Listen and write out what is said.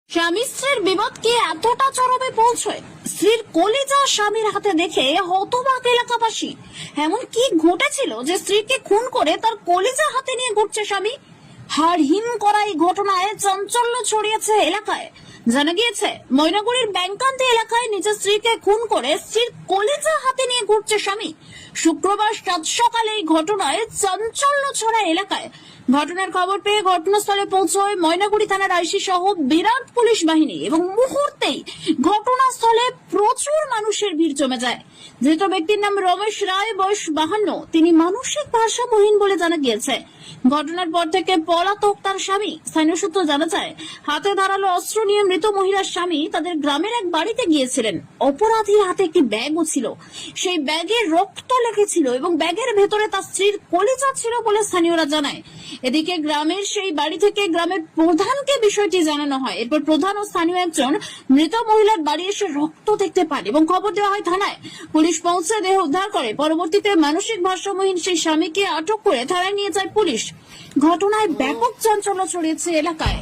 স্বামী স্ত্রীর বিবাদকে এতটা চরমে পৌঁছয়, স্ত্রীর কলিজা স্বামীর হাতে দেখে হতবাক এলাকাবাসী। এমন কি ঘটেছিল যে স্ত্রীকে খুন করে তার কলিজা হাতে নিয়ে ঘুরছে স্বামী? হাড় হিম করা এই ঘটনায় চাঞ্চল্য ছড়িয়েছে এলাকায়। জানা গিয়েছে, ময়নাগুড়ির ব্যাংকান্তি এলাকায় নিজের স্ত্রীকে খুন করে স্ত্রীর কলিজা হাতে নিয়ে ঘুরছে স্বামী। শুক্রবার সাত সকালে এই ঘটনায় চাঞ্চল্য ছড়ায় এলাকায়। ঘটনার খবর পেয়ে ঘটনাস্থলে পৌঁছয় ময়নাগুড়ি থানার আইসি সহ বিরাট পুলিশ বাহিনী এবং মুহূর্তেই ঘটনাস্থলে প্রচুর মানুষের ভিড় জমে যায়। ধৃত ব্যক্তির নাম রমেশ রায়, বয়স 52। তিনি মানসিক ভারসাম্যহীন বলে জানা গিয়েছে। ঘটনার পর থেকে পলাতক তার স্বামী। স্থানীয় সূত্র জানা যায়, হাতে ধারালো অস্ত্র নিয়ে মৃত মহিলার স্বামী তাদের গ্রামের এক বাড়িতে গিয়েছিলেন। অপরাধীর হাতে একটি ব্যাগও ছিল, সেই ব্যাগে রক্ত লেগেছিল এবং ব্যাগের ভেতরে তার স্ত্রীর কলিজা ছিল বলে স্থানীয়রা জানায়। এদিকে গ্রামের সেই বাড়ি থেকে গ্রামের প্রধানকে বিষয়টি জানানো হয়। এরপর প্রধান ও স্থানীয় একজন মৃত মহিলার বাড়ি এসে রক্ত দেখতে পান এবং খবর দেওয়া হয় থানায়। পুলিশ পৌঁছে দেহ উদ্ধার করে। পরবর্তীতে মানসিক ভারসাম্যহীন সেই স্বামীকে আটক করে থানায় নিয়ে যায় পুলিশ। ঘটনায় ব্যাপক চাঞ্চল্য ছড়িয়েছে এলাকায়।